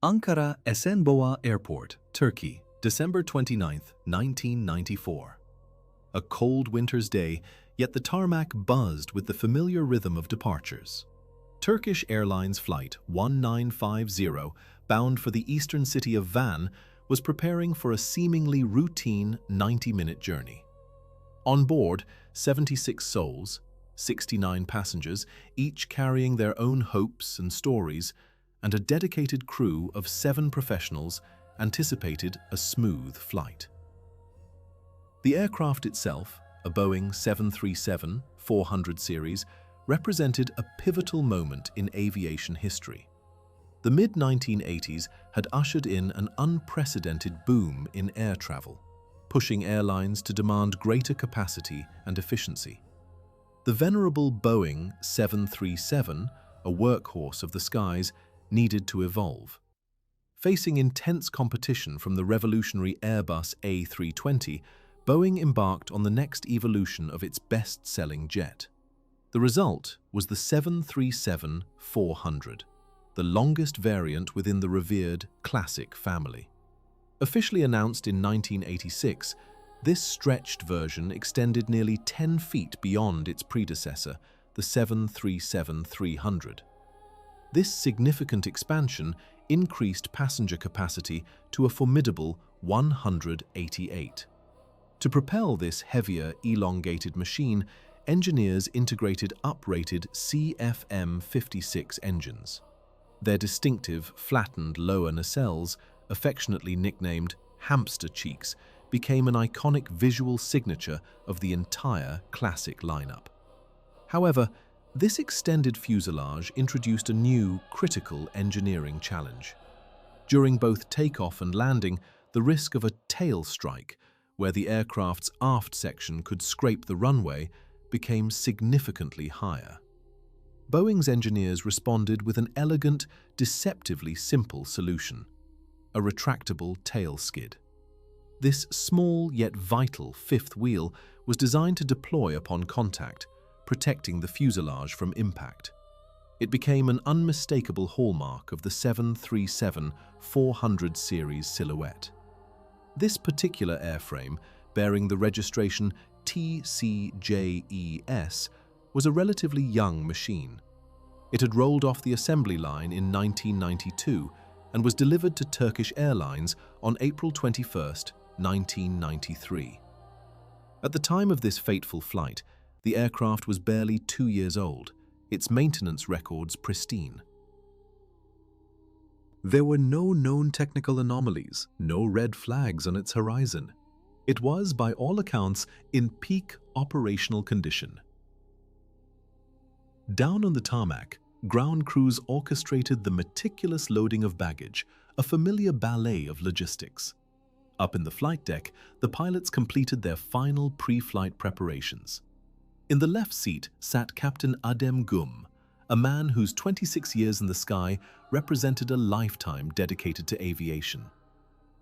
Ankara Esenboğa Airport, Turkey, December 29, 1994. A cold winter's day, yet the tarmac buzzed with the familiar rhythm of departures. Turkish Airlines Flight 1950, bound for the eastern city of Van, was preparing for a seemingly routine 90-minute journey. On board, 76 souls, 69 passengers, each carrying their own hopes and stories, and a dedicated crew of 7 professionals anticipated a smooth flight. The aircraft itself, a Boeing 737-400 series, represented a pivotal moment in aviation history. The mid-1980s had ushered in an unprecedented boom in air travel, pushing airlines to demand greater capacity and efficiency. The venerable Boeing 737, a workhorse of the skies, needed to evolve. Facing intense competition from the revolutionary Airbus A320, Boeing embarked on the next evolution of its best-selling jet. The result was the 737-400, the longest variant within the revered classic family. Officially announced in 1986, this stretched version extended nearly 10 feet beyond its predecessor, the 737-300. This significant expansion increased passenger capacity to a formidable 188. To propel this heavier, elongated machine, engineers integrated uprated CFM56 engines. Their distinctive, flattened lower nacelles, affectionately nicknamed hamster cheeks, became an iconic visual signature of the entire classic lineup. However, this extended fuselage introduced a new, critical engineering challenge. During both takeoff and landing, the risk of a tail strike, where the aircraft's aft section could scrape the runway, became significantly higher. Boeing's engineers responded with an elegant, deceptively simple solution: a retractable tail skid. This small yet vital fifth wheel was designed to deploy upon contact, protecting the fuselage from impact. It became an unmistakable hallmark of the 737-400 series silhouette. This particular airframe, bearing the registration TCJES, was a relatively young machine. It had rolled off the assembly line in 1992 and was delivered to Turkish Airlines on April 21, 1993. At the time of this fateful flight, the aircraft was barely 2 years old, its maintenance records pristine. There were no known technical anomalies, no red flags on its horizon. It was, by all accounts, in peak operational condition. Down on the tarmac, ground crews orchestrated the meticulous loading of baggage, a familiar ballet of logistics. Up in the flight deck, the pilots completed their final pre-flight preparations. In the left seat sat Captain Adem Gum, a man whose 26 years in the sky represented a lifetime dedicated to aviation.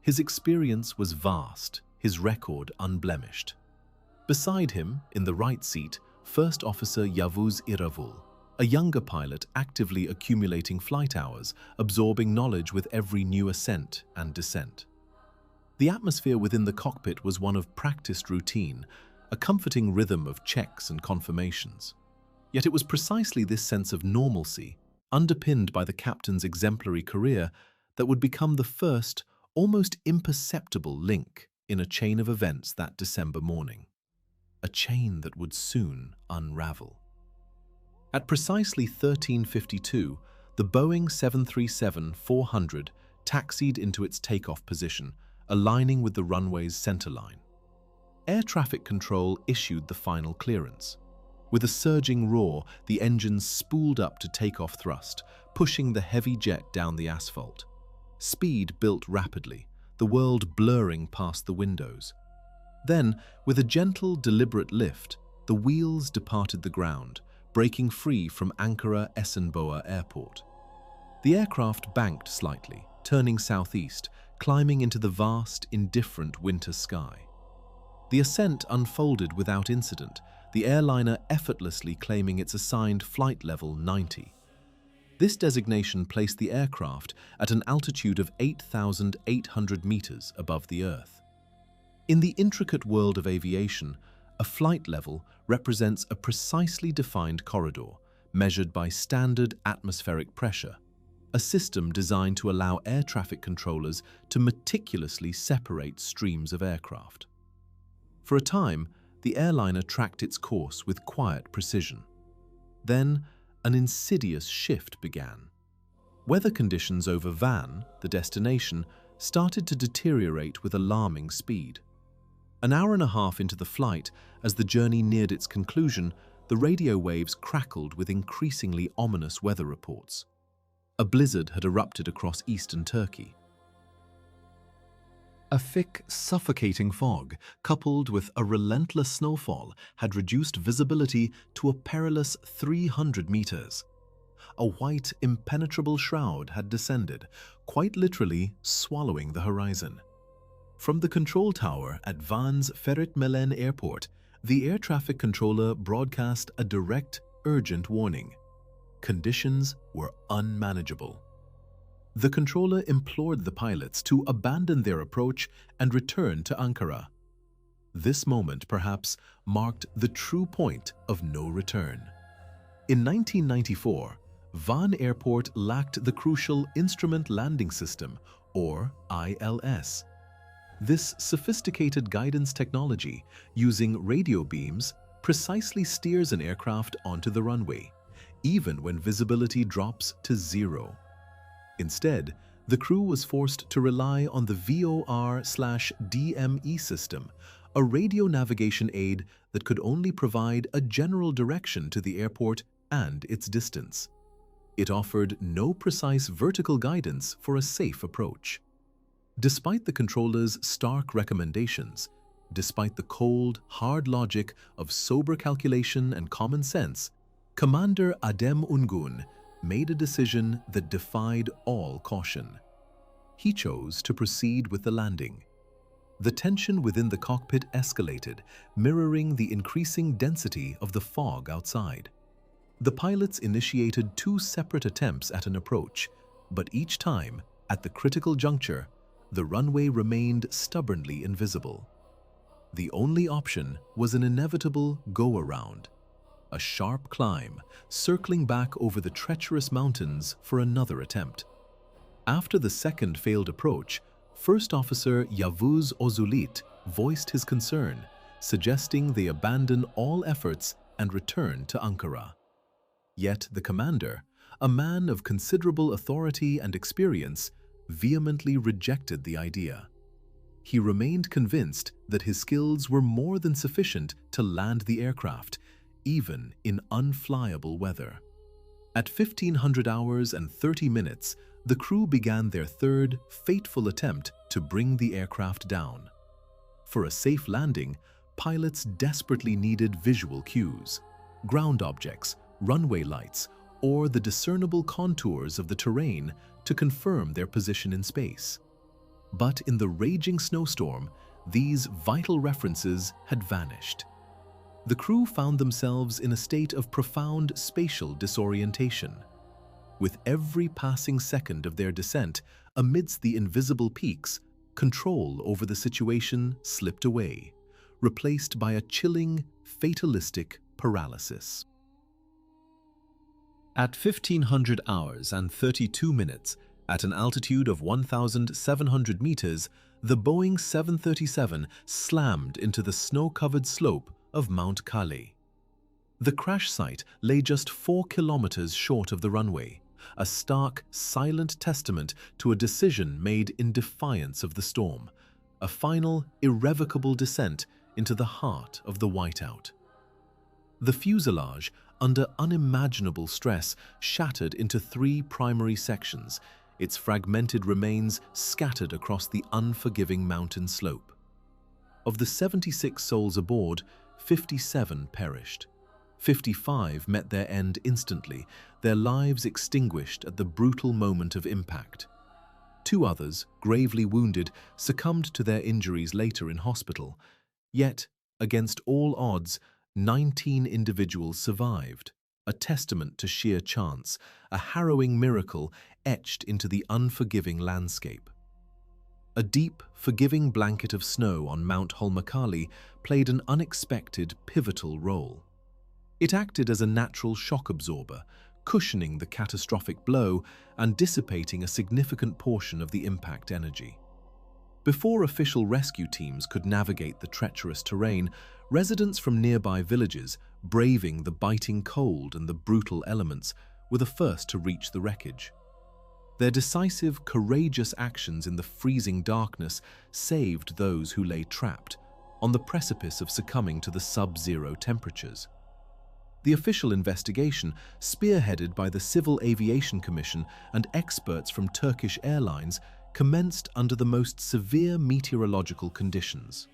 His experience was vast, his record unblemished. Beside him, in the right seat, First Officer Yavuz Iravul, a younger pilot actively accumulating flight hours, absorbing knowledge with every new ascent and descent. The atmosphere within the cockpit was one of practiced routine, a comforting rhythm of checks and confirmations. Yet it was precisely this sense of normalcy, underpinned by the captain's exemplary career, that would become the first, almost imperceptible link in a chain of events that December morning. A chain that would soon unravel. At precisely 13:52, the Boeing 737-400 taxied into its takeoff position, aligning with the runway's centerline. Air traffic control issued the final clearance. With a surging roar, the engines spooled up to takeoff thrust, pushing the heavy jet down the asphalt. Speed built rapidly, the world blurring past the windows. Then, with a gentle, deliberate lift, the wheels departed the ground, breaking free from Ankara Esenboğa Airport. The aircraft banked slightly, turning southeast, climbing into the vast, indifferent winter sky. The ascent unfolded without incident, the airliner effortlessly claiming its assigned flight level 90. This designation placed the aircraft at an altitude of 8,800 meters above the Earth. In the intricate world of aviation, a flight level represents a precisely defined corridor measured by standard atmospheric pressure, a system designed to allow air traffic controllers to meticulously separate streams of aircraft. For a time, the airliner tracked its course with quiet precision. Then, an insidious shift began. Weather conditions over Van, the destination, started to deteriorate with alarming speed. An hour and a half into the flight, as the journey neared its conclusion, the radio waves crackled with increasingly ominous weather reports. A blizzard had erupted across eastern Turkey. A thick, suffocating fog, coupled with a relentless snowfall, had reduced visibility to a perilous 300 meters. A white, impenetrable shroud had descended, quite literally swallowing the horizon. From the control tower at Van's Ferit Melen Airport, the air traffic controller broadcast a direct, urgent warning. Conditions were unmanageable. The controller implored the pilots to abandon their approach and return to Ankara. This moment, perhaps, marked the true point of no return. In 1994, Van Airport lacked the crucial Instrument Landing System, or ILS. This sophisticated guidance technology, using radio beams, precisely steers an aircraft onto the runway, even when visibility drops to zero. Instead, the crew was forced to rely on the VOR/DME system, a radio navigation aid that could only provide a general direction to the airport and its distance. It offered no precise vertical guidance for a safe approach. Despite the controller's stark recommendations, despite the cold, hard logic of sober calculation and common sense, Commander Adem Ungun made a decision that defied all caution. He chose to proceed with the landing. The tension within the cockpit escalated, mirroring the increasing density of the fog outside. The pilots initiated 2 separate attempts at an approach, but each time, at the critical juncture, the runway remained stubbornly invisible. The only option was an inevitable go-around, a sharp climb, circling back over the treacherous mountains for another attempt. After the second failed approach, First Officer Yavuz Ozulit voiced his concern, suggesting they abandon all efforts and return to Ankara. Yet the commander, a man of considerable authority and experience, vehemently rejected the idea. He remained convinced that his skills were more than sufficient to land the aircraft, even in unflyable weather. At 1500 hours and 30 minutes, the crew began their third, fateful attempt to bring the aircraft down. For a safe landing, pilots desperately needed visual cues, ground objects, runway lights, or the discernible contours of the terrain to confirm their position in space. But in the raging snowstorm, these vital references had vanished. The crew found themselves in a state of profound spatial disorientation. With every passing second of their descent, amidst the invisible peaks, control over the situation slipped away, replaced by a chilling, fatalistic paralysis. At 1500 hours and 32 minutes, at an altitude of 1,700 meters, the Boeing 737 slammed into the snow-covered slope of Mount Calais. The crash site lay just 4 kilometers short of the runway, a stark, silent testament to a decision made in defiance of the storm, a final, irrevocable descent into the heart of the whiteout. The fuselage, under unimaginable stress, shattered into 3 primary sections, its fragmented remains scattered across the unforgiving mountain slope. Of the 76 souls aboard, 57 perished. 55 met their end instantly, their lives extinguished at the brutal moment of impact. 2 others, gravely wounded, succumbed to their injuries later in hospital. Yet, against all odds, 19 individuals survived, a testament to sheer chance, a harrowing miracle etched into the unforgiving landscape. A deep, forgiving blanket of snow on Mount Holmenkollen played an unexpected, pivotal role. It acted as a natural shock absorber, cushioning the catastrophic blow and dissipating a significant portion of the impact energy. Before official rescue teams could navigate the treacherous terrain, residents from nearby villages, braving the biting cold and the brutal elements, were the first to reach the wreckage. Their decisive, courageous actions in the freezing darkness saved those who lay trapped, on the precipice of succumbing to the sub-zero temperatures. The official investigation, spearheaded by the Civil Aviation Commission and experts from Turkish Airlines, commenced under the most severe meteorological conditions.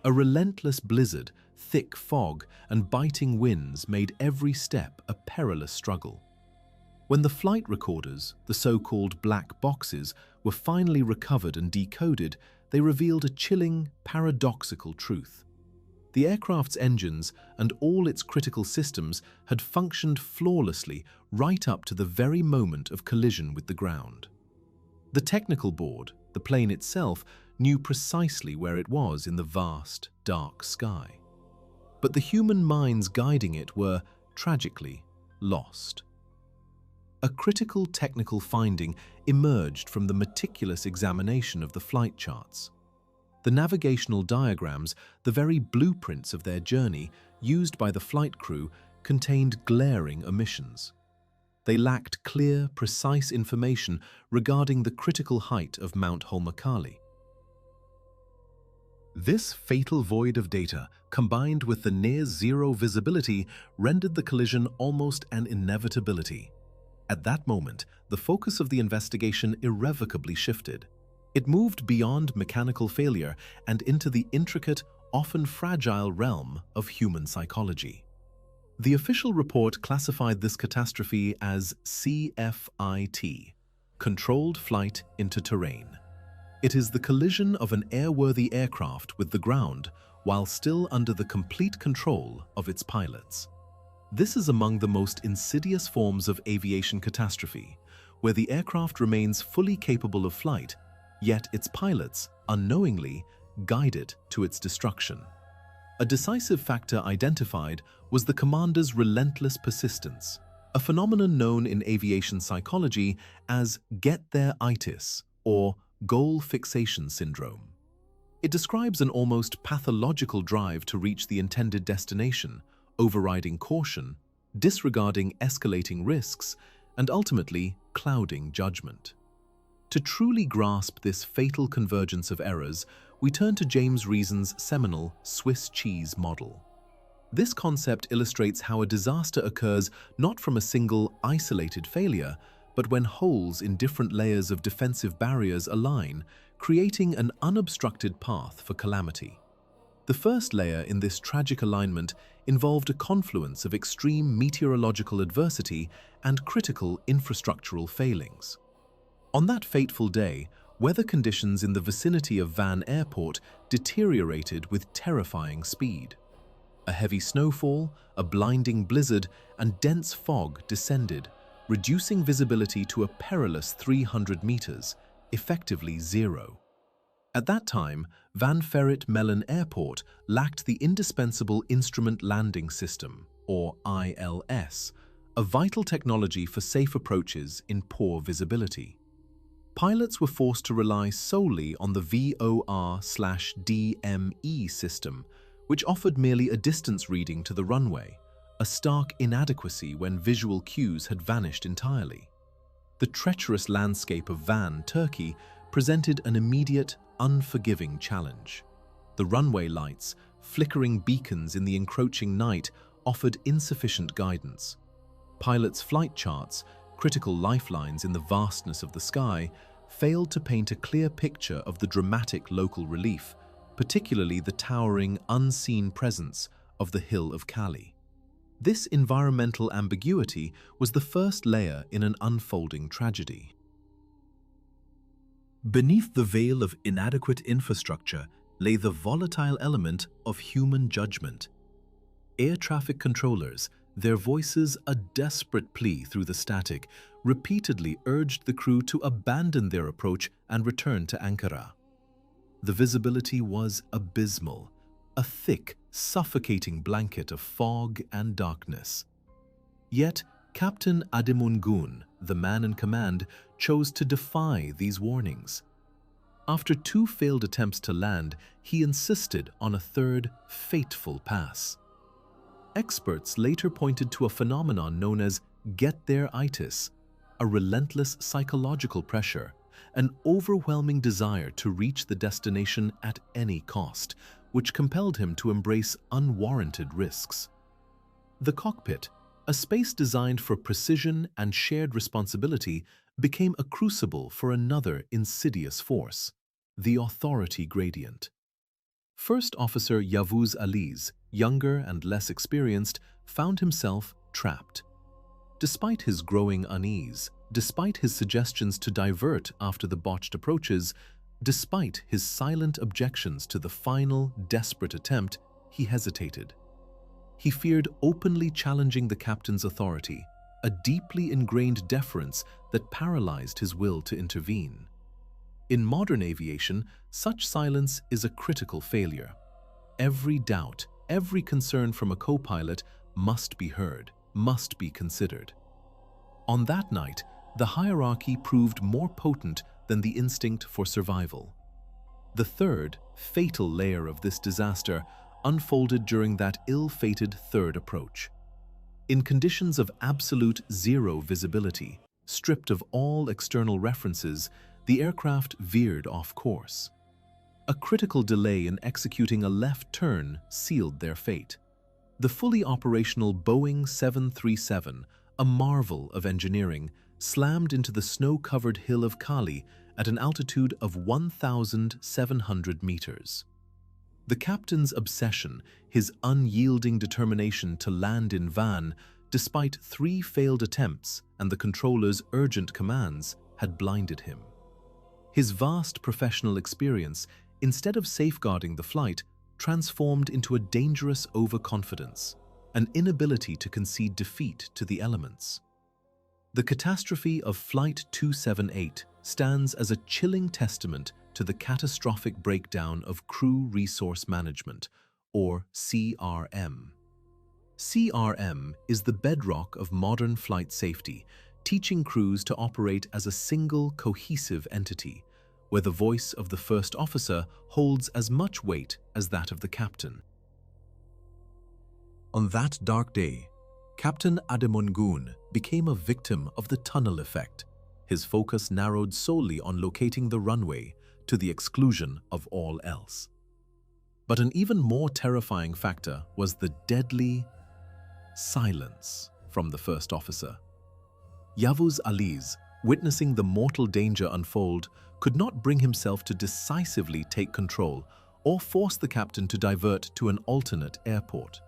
A relentless blizzard, thick fog, and biting winds made every step a perilous struggle. When the flight recorders, the so-called black boxes, were finally recovered and decoded, they revealed a chilling, paradoxical truth. The aircraft's engines and all its critical systems had functioned flawlessly right up to the very moment of collision with the ground. The technical board, the plane itself, knew precisely where it was in the vast, dark sky. But the human minds guiding it were, tragically, lost. A critical technical finding emerged from the meticulous examination of the flight charts. The navigational diagrams, the very blueprints of their journey, used by the flight crew, contained glaring omissions. They lacked clear, precise information regarding the critical height of Mount Holmenkollen. This fatal void of data, combined with the near-zero visibility, rendered the collision almost an inevitability. At that moment, the focus of the investigation irrevocably shifted. It moved beyond mechanical failure and into the intricate, often fragile realm of human psychology. The official report classified this catastrophe as CFIT, Controlled Flight into Terrain. It is the collision of an airworthy aircraft with the ground while still under the complete control of its pilots. This is among the most insidious forms of aviation catastrophe, where the aircraft remains fully capable of flight, yet its pilots, unknowingly, guide it to its destruction. A decisive factor identified was the commander's relentless persistence, a phenomenon known in aviation psychology as get-there-itis, or goal fixation syndrome. It describes an almost pathological drive to reach the intended destination, overriding caution, disregarding escalating risks, and ultimately clouding judgment. To truly grasp this fatal convergence of errors, we turn to James Reason's seminal Swiss cheese model. This concept illustrates how a disaster occurs not from a single, isolated failure, but when holes in different layers of defensive barriers align, creating an unobstructed path for calamity. The first layer in this tragic alignment involved a confluence of extreme meteorological adversity and critical infrastructural failings. On that fateful day, weather conditions in the vicinity of Van Airport deteriorated with terrifying speed. A heavy snowfall, a blinding blizzard, and dense fog descended, reducing visibility to a perilous 300 meters, effectively zero. At that time, Van Ferrit Mellen Airport lacked the indispensable Instrument Landing System, or ILS, a vital technology for safe approaches in poor visibility. Pilots were forced to rely solely on the VOR/DME system, which offered merely a distance reading to the runway, a stark inadequacy when visual cues had vanished entirely. The treacherous landscape of Van, Turkey, presented an immediate, unforgiving challenge. The runway lights, flickering beacons in the encroaching night, offered insufficient guidance. Pilots' flight charts, critical lifelines in the vastness of the sky, failed to paint a clear picture of the dramatic local relief, particularly the towering, unseen presence of the Hill of Kali. This environmental ambiguity was the first layer in an unfolding tragedy. Beneath the veil of inadequate infrastructure lay the volatile element of human judgment. Air traffic controllers, their voices a desperate plea through the static, repeatedly urged the crew to abandon their approach and return to Ankara. The visibility was abysmal, a thick, suffocating blanket of fog and darkness. Yet, Captain Ademungun, the man in command, chose to defy these warnings. After 2 failed attempts to land, he insisted on a third, fateful pass. Experts later pointed to a phenomenon known as get-there-itis, a relentless psychological pressure, an overwhelming desire to reach the destination at any cost, which compelled him to embrace unwarranted risks. The cockpit, a space designed for precision and shared responsibility, became a crucible for another insidious force, the authority gradient. First Officer Yavuz Ali's, younger and less experienced, found himself trapped. Despite his growing unease, despite his suggestions to divert after the botched approaches, despite his silent objections to the final, desperate attempt, he hesitated. He feared openly challenging the captain's authority, a deeply ingrained deference that paralyzed his will to intervene. In modern aviation, such silence is a critical failure. Every doubt, every concern from a co-pilot must be heard, must be considered. On that night, the hierarchy proved more potent than the instinct for survival. The third, fatal layer of this disaster unfolded during that ill-fated third approach. In conditions of absolute zero visibility, stripped of all external references, the aircraft veered off course. A critical delay in executing a left turn sealed their fate. The fully operational Boeing 737, a marvel of engineering, slammed into the snow-covered hill of Kali at an altitude of 1,700 meters. The captain's obsession, his unyielding determination to land in Van, despite 3 failed attempts and the controller's urgent commands, had blinded him. His vast professional experience, instead of safeguarding the flight, transformed into a dangerous overconfidence, an inability to concede defeat to the elements. The catastrophe of Flight 278 stands as a chilling testament to the catastrophic breakdown of crew resource management, or CRM. CRM is the bedrock of modern flight safety, teaching crews to operate as a single, cohesive entity, where the voice of the first officer holds as much weight as that of the captain. On that dark day, Captain Ademungun became a victim of the tunnel effect. His focus narrowed solely on locating the runway, to the exclusion of all else. But an even more terrifying factor was the deadly silence from the first officer. Yavuz Ali's, witnessing the mortal danger unfold, could not bring himself to decisively take control or force the captain to divert to an alternate airport.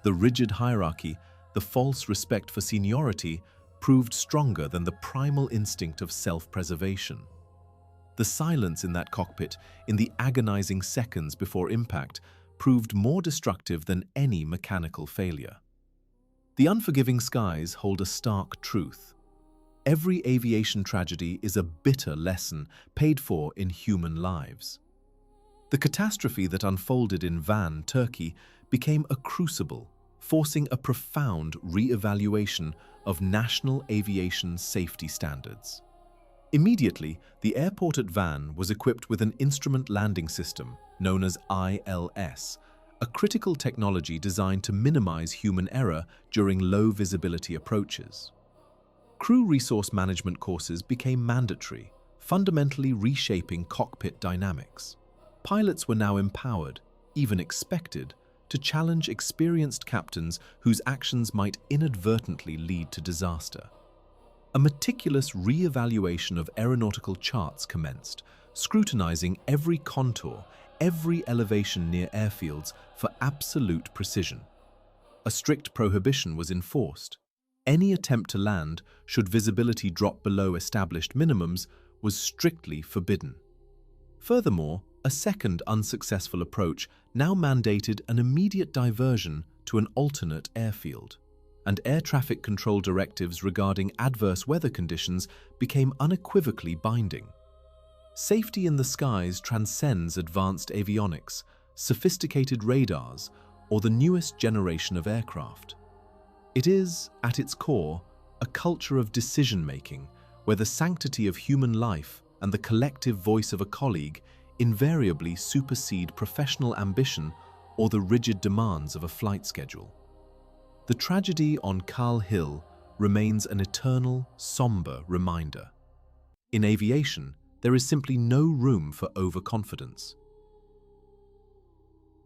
The rigid hierarchy, the false respect for seniority, proved stronger than the primal instinct of self-preservation. The silence in that cockpit, in the agonizing seconds before impact, proved more destructive than any mechanical failure. The unforgiving skies hold a stark truth. Every aviation tragedy is a bitter lesson paid for in human lives. The catastrophe that unfolded in Van, Turkey, became a crucible, forcing a profound re-evaluation of national aviation safety standards. Immediately, the airport at Van was equipped with an instrument landing system known as ILS, a critical technology designed to minimize human error during low-visibility approaches. Crew resource management courses became mandatory, fundamentally reshaping cockpit dynamics. Pilots were now empowered, even expected, to challenge experienced captains whose actions might inadvertently lead to disaster. A meticulous re-evaluation of aeronautical charts commenced, scrutinizing every contour, every elevation near airfields for absolute precision. A strict prohibition was enforced. Any attempt to land, should visibility drop below established minimums, was strictly forbidden. Furthermore, a second unsuccessful approach now mandated an immediate diversion to an alternate airfield. and air traffic control directives regarding adverse weather conditions became unequivocally binding. Safety in the skies transcends advanced avionics, sophisticated radars, or the newest generation of aircraft. It is, at its core, a culture of decision-making where the sanctity of human life and the collective voice of a colleague invariably supersede professional ambition or the rigid demands of a flight schedule. The tragedy on Kal Hill remains an eternal, somber reminder. In aviation, there is simply no room for overconfidence.